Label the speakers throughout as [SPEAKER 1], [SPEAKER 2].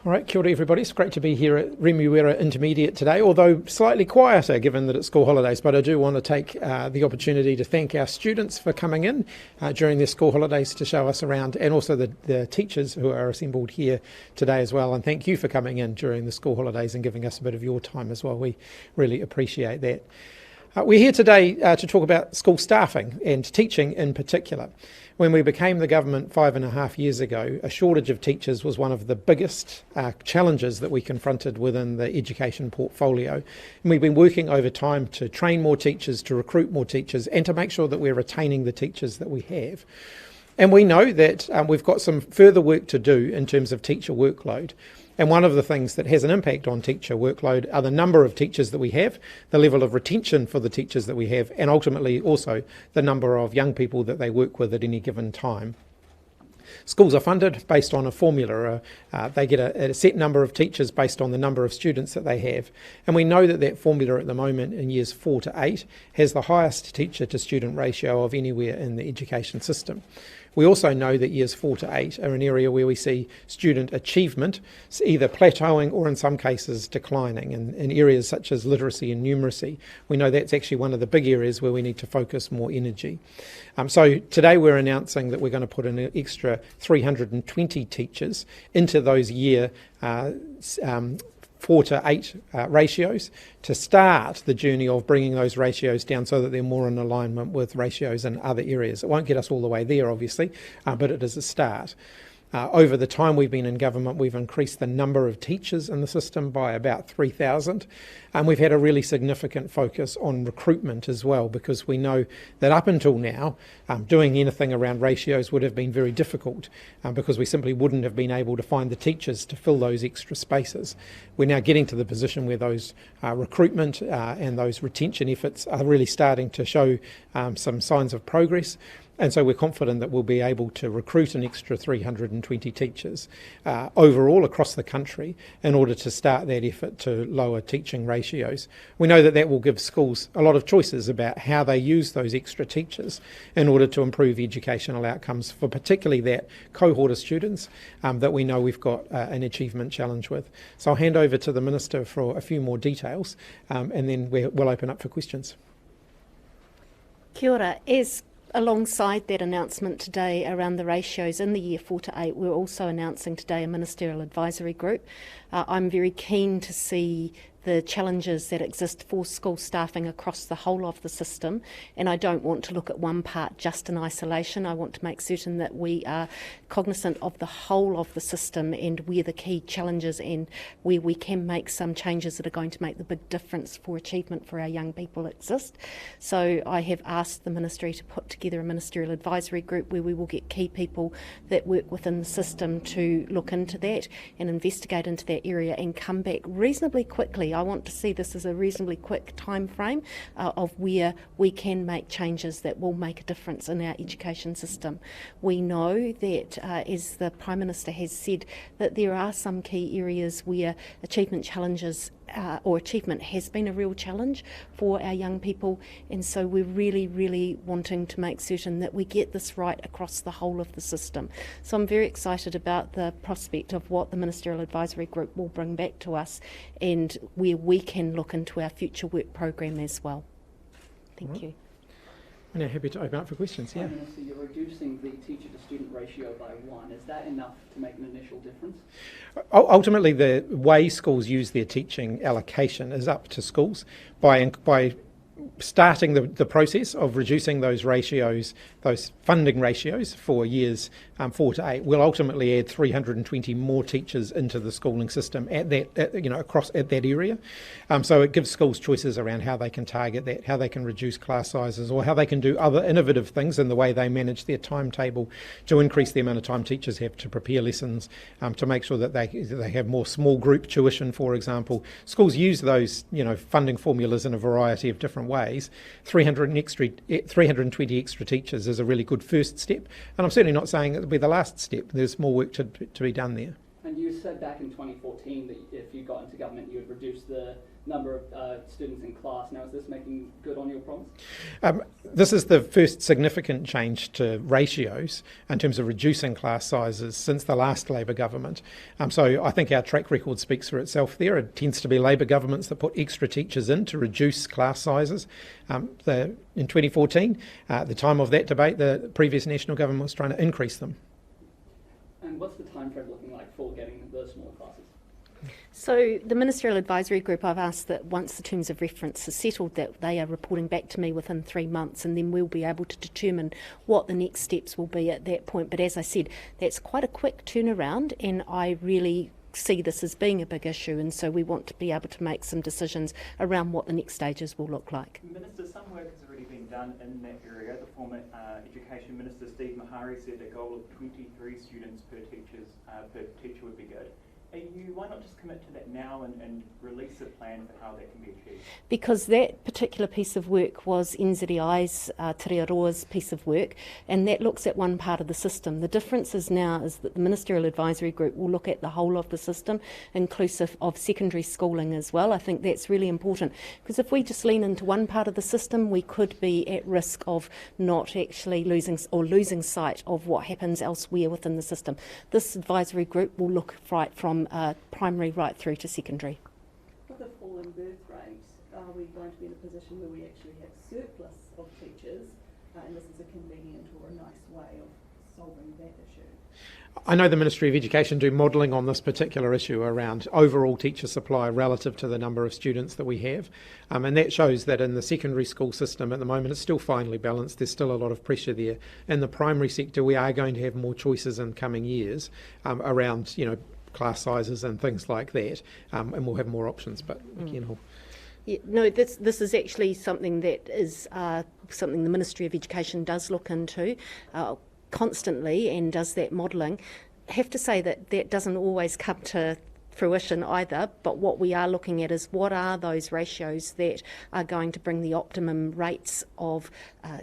[SPEAKER 1] All right, kia ora everybody. It's great to be here at Remuera Intermediate today, although slightly quieter given that it's school holidays. But I do want to take the opportunity to thank our students for coming in during their school holidays to show us around, and also the teachers who are assembled here today as well. And thank you for coming in during the school holidays and giving us a bit of your time as well. We really appreciate that. We're here today to talk about school staffing and teaching in particular. When we became the government 5.5 years ago, a shortage of teachers was one of the biggest challenges that we confronted within the education portfolio. And we've been working over time to train more teachers, to recruit more teachers, and to make sure that we're retaining the teachers that we have. And we know that we've got some further work to do in terms of teacher workload. And one of the things that has an impact on teacher workload are the number of teachers that we have, the level of retention for the teachers that we have, and ultimately also the number of young people that they work with at any given time. Schools are funded based on a formula. They get a set number of teachers based on the number of students that they have. And we know that that formula at the moment in years 4 to 8 has the highest teacher to student ratio of anywhere in the education system. We also know that years 4 to 8 are an area where we see student achievement either plateauing or in some cases declining. In areas such as literacy and numeracy, we know that's actually one of the big areas where we need to focus more energy. So today we're announcing that we're going to put an extra 320 teachers into those year 4 to 8 ratios to start the journey of bringing those ratios down so that they're more in alignment with ratios in other areas. It won't get us all the way there, obviously, but it is a start. Over the time we've been in government, we've increased the number of teachers in the system by about 3,000. And we've had a really significant focus on recruitment as well, because we know that up until now, doing anything around ratios would have been very difficult because we simply wouldn't have been able to find the teachers to fill those extra spaces. We're now getting to the position where those recruitment and those retention efforts are really starting to show some signs of progress. And so we're confident that we'll be able to recruit an extra 320 teachers overall across the country in order to start that effort to lower teaching ratios. We know that that will give schools a lot of choices about how they use those extra teachers in order to improve educational outcomes for particularly that cohort of students that we know we've got an achievement challenge with. So I'll hand over to the Minister for a few more details and then we'll open up for questions.
[SPEAKER 2] Kia ora. Alongside that announcement today around the ratios in the year 4 to 8, we're also announcing today a Ministerial advisory group. I'm very keen to see the challenges that exist for school staffing across the whole of the system, and I don't want to look at one part just in isolation. I want to make certain that we are cognizant of the whole of the system and where the key challenges and where we can make some changes that are going to make the big difference for achievement for our young people exist. So I have asked the Ministry to put together a Ministerial advisory group where we will get key people that work within the system to look into that and investigate into that area and come back reasonably quickly. I want to see this as a reasonably quick time frame of where we can make changes that will make a difference in our education system. We know that, as the Prime Minister has said, that there are some key areas where achievement challenges or achievement has been a real challenge for our young people, and so we're really wanting to make certain that we get this right across the whole of the system. So I'm very excited about the prospect of what the Ministerial Advisory Group will bring back to us and where we can look into our future work program as well. Thank you.
[SPEAKER 1] I'm now happy to open up for questions. Yeah.
[SPEAKER 3] Minister, you're reducing the teacher-to-student ratio by 1. Is that enough to make an initial difference?
[SPEAKER 1] Ultimately, the way schools use their teaching allocation is up to schools by starting the process of reducing those ratios, those funding ratios for years 4 to 8. We'll ultimately add 320 more teachers into the schooling system at that, across at that area. So it gives schools choices around how they can target that, how they can reduce class sizes, or how they can do other innovative things in the way they manage their timetable to increase the amount of time teachers have to prepare lessons, to make sure that they have more small group tuition, for example. Schools use those, funding formulas in a variety of different ways. 320 extra teachers is a really good first step, and I'm certainly not saying it'll be the last step. There's more work to be done there.
[SPEAKER 3] And you said back in 2014 that if you got into government you would reduce the number of students in class. Now, is this making good on your promise?
[SPEAKER 1] This is the first significant change to ratios in terms of reducing class sizes since the last Labor government. So I think our track record speaks for itself there. It tends to be Labor governments that put extra teachers in to reduce class sizes. In 2014, at the time of that debate, the previous national government was trying to increase them.
[SPEAKER 3] And what's the time frame looking like for getting those small classes?
[SPEAKER 2] So the Ministerial Advisory Group, I've asked that once the terms of reference are settled, that they are reporting back to me within 3 months, and then we'll be able to determine what the next steps will be at that point. But as I said, that's quite a quick turnaround, and I really see this as being a big issue, and so we want to be able to make some decisions around what the next stages will look like.
[SPEAKER 4] Minister, some work has already been done in that area. The former Education Minister Steve Mahari said a goal of 23 students per teacher would be good. Why not just commit to that now and release a plan for how that can be achieved?
[SPEAKER 2] Because that particular piece of work was NZI's Te Aroa's piece of work, and that looks at one part of the system. The difference is now is that the Ministerial Advisory Group will look at the whole of the system, inclusive of secondary schooling as well. I think that's really important, because if we just lean into one part of the system, we could be at risk of not actually losing sight of what happens elsewhere within the system. This advisory group will look right from primary right through to secondary.
[SPEAKER 5] With a fall in birth rate, are we going to be in a position where we actually have surplus of teachers, and this is a convenient or a nice way of solving that issue?
[SPEAKER 1] I know the Ministry of Education do modelling on this particular issue around overall teacher supply relative to the number of students that we have, and that shows that in the secondary school system at the moment it's still finely balanced. There's still a lot of pressure there. In the primary sector, we are going to have more choices in coming years around, class sizes and things like that, and we'll have more options. But again,
[SPEAKER 2] Yeah, no, this is actually something that is something the Ministry of Education does look into constantly and does that modelling. I have to say that doesn't always come to fruition either, but what we are looking at is what are those ratios that are going to bring the optimum rates of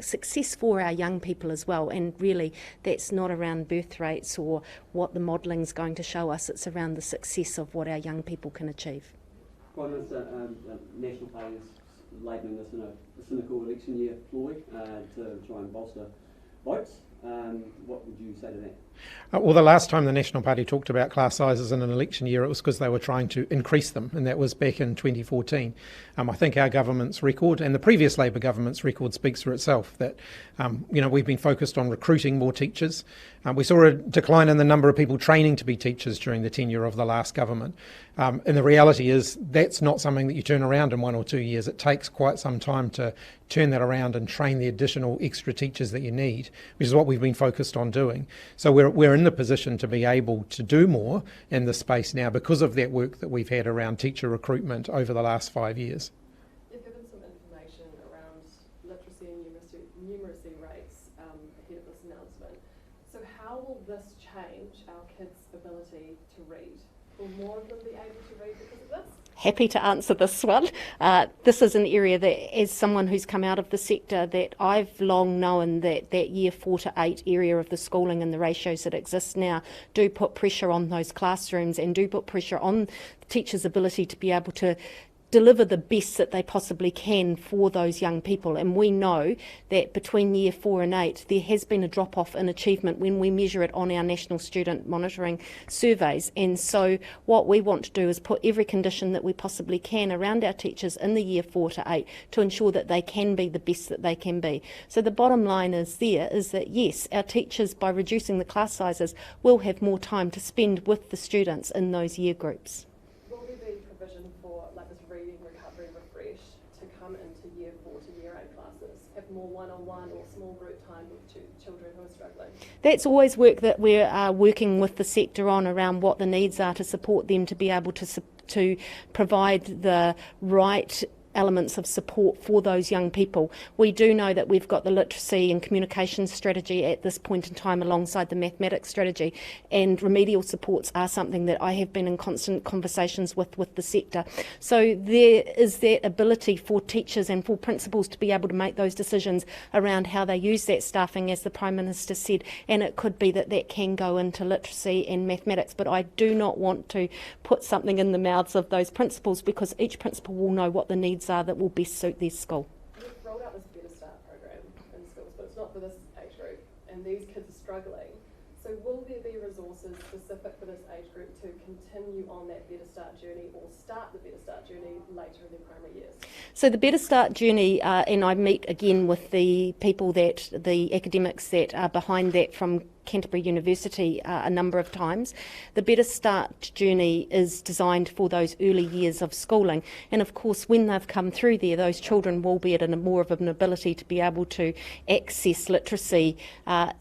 [SPEAKER 2] success for our young people as well. And really that's not around birth rates or what the modelling is going to show us, it's around the success of what our young people can achieve.
[SPEAKER 6] Prime Minister, the National Party is labelling this in a cynical election year ploy to try and bolster votes. What would you say to that?
[SPEAKER 1] Well, the last time the National Party talked about class sizes in an election year, it was because they were trying to increase them, and that was back in 2014. I think our government's record and the previous Labor government's record speaks for itself, that we've been focused on recruiting more teachers. We saw a decline in the number of people training to be teachers during the tenure of the last government. And the reality is that's not something that you turn around in 1 or 2 years. It takes quite some time to turn that around and train the additional extra teachers that you need, which is what we've been focused on doing. So we're in the position to be able to do more in this space now because of that work that we've had around teacher recruitment over the last 5 years.
[SPEAKER 7] You've given some information around literacy and numeracy rates ahead of this announcement. So how will this change our kids' ability to read? Will more of them be able to read because of this?
[SPEAKER 2] Happy to answer this one. This is an area that, as someone who's come out of the sector, that I've long known that year 4 to 8 area of the schooling and the ratios that exist now do put pressure on those classrooms and do put pressure on teachers' ability to be able to deliver the best that they possibly can for those young people. And we know that between year 4 and 8 there has been a drop off in achievement when we measure it on our national student monitoring surveys. And so what we want to do is put every condition that we possibly can around our teachers in the year 4 to 8 to ensure that they can be the best that they can be. So the bottom line is that yes, our teachers, by reducing the class sizes, will have more time to spend with the students in those year groups.
[SPEAKER 7] Will there be provision for this reading recovery refresh to come into year 4 to year 8 classes, have more one-on-one or small group time with children who are struggling?
[SPEAKER 2] That's always work that we're working with the sector on around what the needs are to support them to be able to provide the right elements of support for those young people. We do know that we've got the literacy and communication strategy at this point in time alongside the mathematics strategy, and remedial supports are something that I have been in constant conversations with the sector. So there is that ability for teachers and for principals to be able to make those decisions around how they use that staffing, as the Prime Minister said, and it could be that that can go into literacy and mathematics, but I do not want to put something in the mouths of those principals, because each principal will know what the needs are that will best suit their school.
[SPEAKER 7] We've rolled out this Better Start program in schools, but it's not for this age group, and these kids are struggling. So will there be resources specific for this age group to continue on that Better Start journey, or start the Better Start journey later in their primary years?
[SPEAKER 2] So the Better Start journey, and I meet again with the people the academics that are behind that from Canterbury University a number of times. The Better Start journey is designed for those early years of schooling, and of course when they've come through there, those children will be at more of an ability to be able to access literacy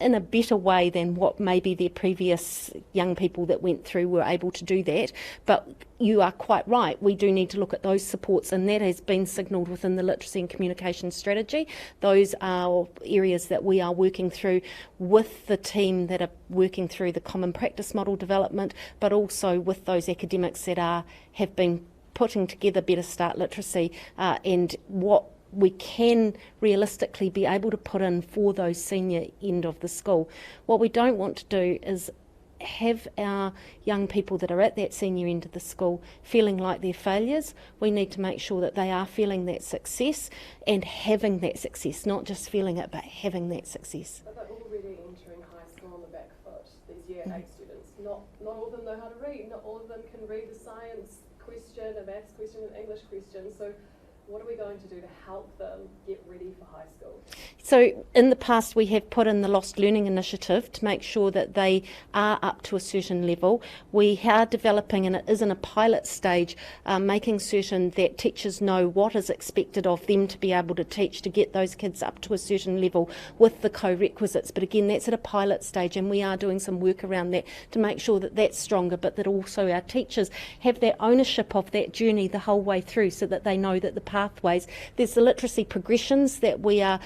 [SPEAKER 2] in a better way than what maybe their previous young people that went through were able to do that. But you are quite right, we do need to look at those supports, and that has been signalled within the literacy and communication strategy. Those are areas that we are working through with the team that are working through the common practice model development, but also with those academics that have been putting together Better Start literacy and what we can realistically be able to put in for those senior end of the school. What we don't want to do is have our young people that are at that senior end of the school feeling like they're failures. We need to make sure that they are feeling that success and having that success, not just feeling it, but having that success.
[SPEAKER 7] But they're already entering high school on the back foot, these year 8 students. Not all of them know how to read, not all of them can read a science question, a maths question, an English question. So what are we going to do to help them get ready for high school?
[SPEAKER 2] So in the past we have put in the Lost Learning Initiative to make sure that they are up to a certain level. We are developing, and it is in a pilot stage, making certain that teachers know what is expected of them to be able to teach to get those kids up to a certain level with the co-requisites. But again, that's at a pilot stage, and we are doing some work around that to make sure that that's stronger, but that also our teachers have that ownership of that journey the whole way through, so that they know that the pathways. There's the literacy progressions that we are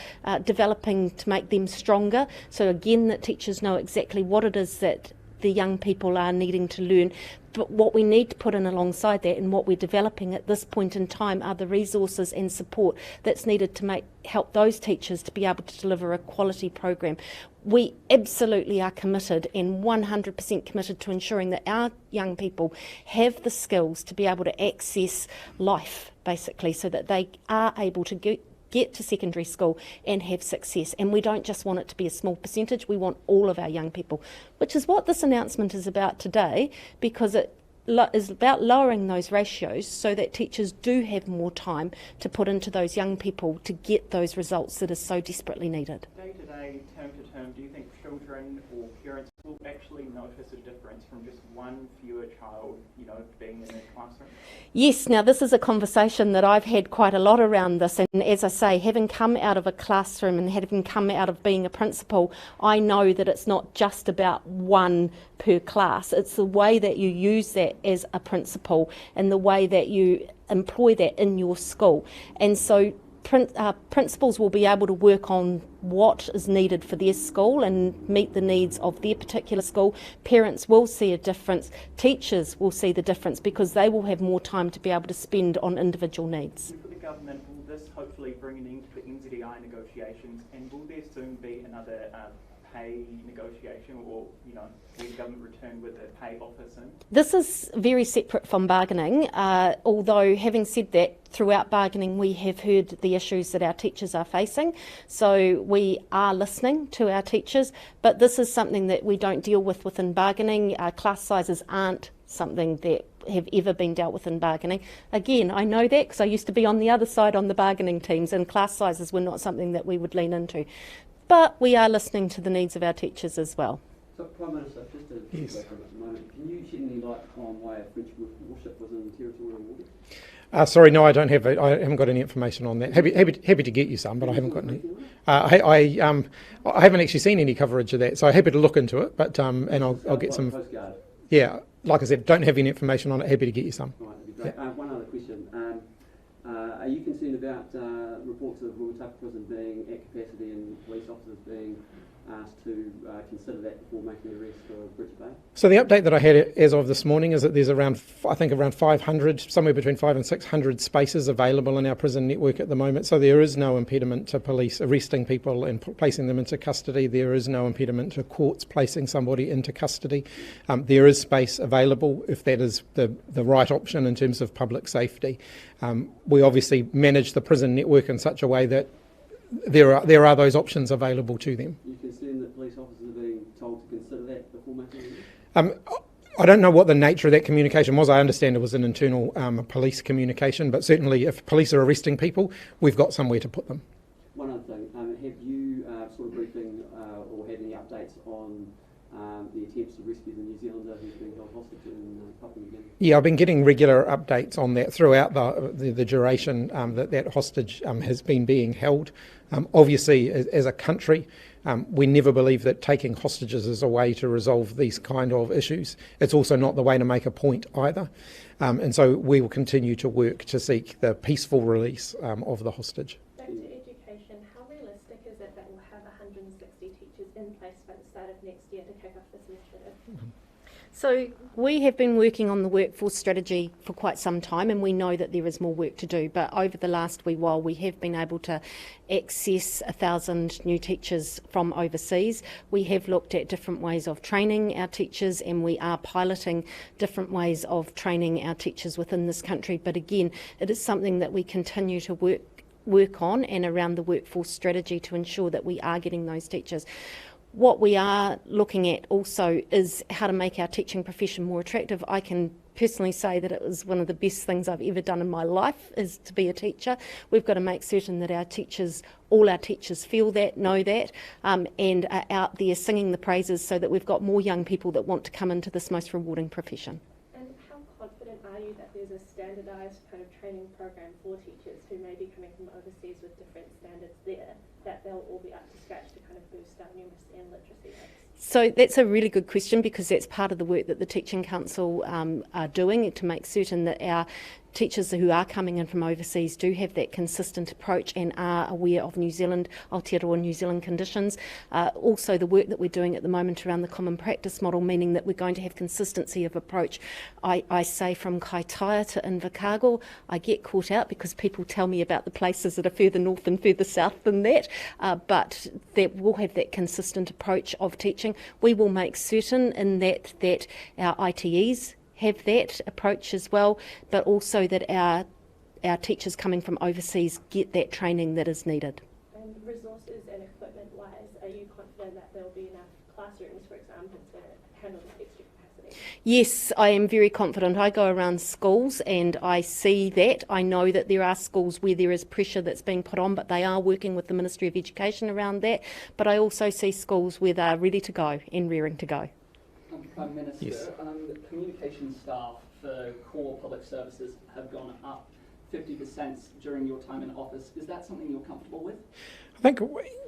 [SPEAKER 2] developing to make them stronger. So again, that teachers know exactly what it is that the young people are needing to learn. But what we need to put in alongside that, and what we're developing at this point in time, are the resources and support that's needed to help those teachers to be able to deliver a quality program. We absolutely are committed, and 100% committed, to ensuring that our young people have the skills to be able to access life, basically, so that they are able to get to secondary school and have success. And we don't just want it to be a small percentage, we want all of our young people, which is what this announcement is about today, because it is about lowering those ratios so that teachers do have more time to put into those young people to get those results that are so desperately needed.
[SPEAKER 4] Day to day, term to term, do you think children or parents will actually notice a difference from just one fewer child, being in a classroom?
[SPEAKER 2] Yes, now this is a conversation that I've had quite a lot around this, and as I say, having come out of a classroom and having come out of being a principal, I know that it's not just about one per class. It's the way that you use that as a principal and the way that you employ that in your school. And so principals will be able to work on what is needed for their school and meet the needs of their particular school. Parents will see a difference, teachers will see the difference, because they will have more time to be able to spend on individual needs.
[SPEAKER 4] For the government, will this hopefully bring an end to the NZEI negotiations, and will there soon be another pay negotiation, or will the government return with a pay offer soon? This
[SPEAKER 2] is very separate from bargaining, although having said that, throughout bargaining we have heard the issues that our teachers are facing, so we are listening to our teachers, but this is something that we don't deal with within bargaining. Class sizes aren't something that have ever been dealt with in bargaining. Again, I know that because I used to be on the other side on the bargaining teams, and class sizes were not something that we would lean into. But we are listening to the needs of our teachers as well.
[SPEAKER 6] So, Prime Minister, just to
[SPEAKER 1] Yes.
[SPEAKER 6] back on it at the moment, can you shed any light on why a French warship was in territorial waters?
[SPEAKER 1] Sorry, no, I don't have it. I haven't got any information on that. Happy to get you some, but I haven't got any. I haven't actually seen any coverage of that, so I'm happy to look into it. But and I'll get some.
[SPEAKER 6] Coast Guard.
[SPEAKER 1] Yeah, like I said, don't have any information on it. Happy to get you some.
[SPEAKER 6] Right, that'd be great.
[SPEAKER 1] Yeah.
[SPEAKER 6] One other question. Are you concerned about reports of Ruataka Prison being at capacity and police officers being asked to consider that before making the arrest for Bridget Bay?
[SPEAKER 1] So the update that I had as of this morning is that there's around 500, somewhere between 500 and 600 spaces available in our prison network at the moment. So there is no impediment to police arresting people and placing them into custody. There is no impediment to courts placing somebody into custody. There is space available if that is the right option in terms of public safety. We obviously manage the prison network in such a way that there are those options available to them.
[SPEAKER 6] Are you concerned that police officers are being told to consider that before making the arrest?
[SPEAKER 1] I don't know what the nature of that communication was. I understand it was an internal police communication, but certainly if police are arresting people, we've got somewhere to put them.
[SPEAKER 6] One other thing, have you sort of briefing or had any updates on the attempts to rescue the New Zealander who's being held hostage in Papua New Guinea?
[SPEAKER 1] Yeah, I've been getting regular updates on that throughout the duration that hostage has been being held. Obviously, as a country, we never believe that taking hostages is a way to resolve these kind of issues. It's also not the way to make a point either. And so we will continue to work to seek the peaceful release of the hostage.
[SPEAKER 8] Back to education, how realistic is it that we'll have 160 teachers in place by the start of next year to kick off this initiative?
[SPEAKER 2] So we have been working on the workforce strategy for quite some time, and we know that there is more work to do. But over the last wee while, we have been able to access 1,000 new teachers from overseas. We have looked at different ways of training our teachers, and we are piloting different ways of training our teachers within this country. But again, it is something that we continue to work on and around the workforce strategy to ensure that we are getting those teachers. What we are looking at also is how to make our teaching profession more attractive. I can personally say that it was one of the best things I've ever done in my life is to be a teacher. We've got to make certain that all our teachers feel that, know that, and are out there singing the praises so that we've got more young people that want to come into this most rewarding profession.
[SPEAKER 8] And how confident are you that there's a standardised kind of training program for teachers who may be coming from overseas with different standards there, that they'll all be up to scratch to kind of boost our numeracy and literacy rates?
[SPEAKER 2] So that's a really good question, because that's part of the work that the Teaching Council are doing to make certain that our teachers who are coming in from overseas do have that consistent approach and are aware of New Zealand, Aotearoa New Zealand conditions. Also the work that we're doing at the moment around the common practice model, meaning that we're going to have consistency of approach. I say from Kaitaia to Invercargill, I get caught out because people tell me about the places that are further north and further south than that, but that we'll have that consistent approach of teaching. We will make certain in that our ITEs have that approach as well, but also that our teachers coming from overseas get that training that is needed.
[SPEAKER 8] And resources and equipment wise, are you confident that there will be enough classrooms, for example, to handle this extra capacity?
[SPEAKER 2] Yes, I am very confident. I go around schools and I see that. I know that there are schools where there is pressure that's being put on, but they are working with the Ministry of Education around that. But I also see schools where they're ready to go and rearing to go.
[SPEAKER 3] Prime Minister,
[SPEAKER 1] Yes.
[SPEAKER 3] Communication staff for core public services have gone up 50% during your time in office. Is that something you're comfortable with?
[SPEAKER 1] I think,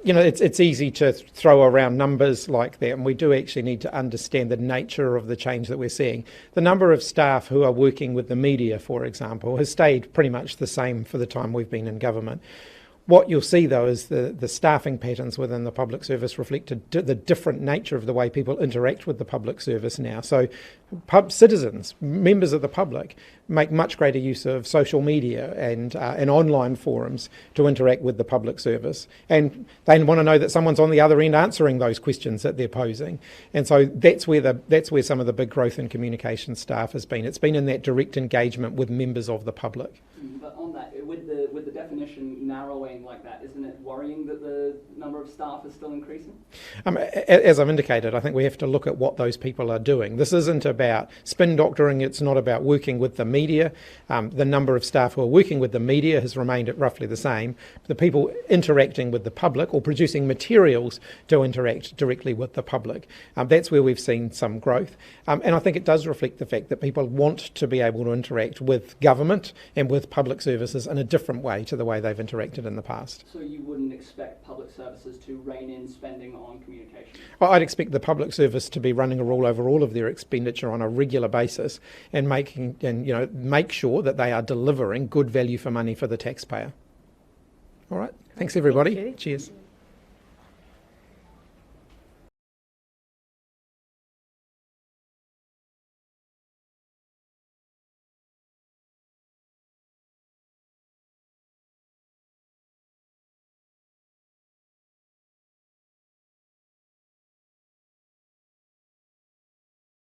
[SPEAKER 1] it's easy to throw around numbers like that, and we do actually need to understand the nature of the change that we're seeing. The number of staff who are working with the media, for example, has stayed pretty much the same for the time we've been in government. What you'll see, though, is the staffing patterns within the public service reflect the different nature of the way people interact with the public service now. So citizens, members of the public, make much greater use of social media and online forums to interact with the public service. And they want to know that someone's on the other end answering those questions that they're posing. And so that's where some of the big growth in communication staff has been. It's been in that direct engagement with members of the public.
[SPEAKER 3] But on that, with the definition narrowing like that, isn't it worrying that the number of staff is still increasing?
[SPEAKER 1] As I've indicated, I think we have to look at what those people are doing. This isn't about spin doctoring. It's not about working with the media. The number of staff who are working with the media has remained at roughly the same. The people interacting with the public or producing materials to interact directly with the public, that's where we've seen some growth. And I think it does reflect the fact that people want to be able to interact with government and with public services in a different way to the way they've interacted in the past.
[SPEAKER 3] So you wouldn't expect public services services to rein in spending on communication?
[SPEAKER 1] Well, I'd expect the public service to be running a rule over all of their expenditure on a regular basis and make sure that they are delivering good value for money for the taxpayer. All right. Thanks, everybody.
[SPEAKER 2] Thank you.
[SPEAKER 1] Cheers.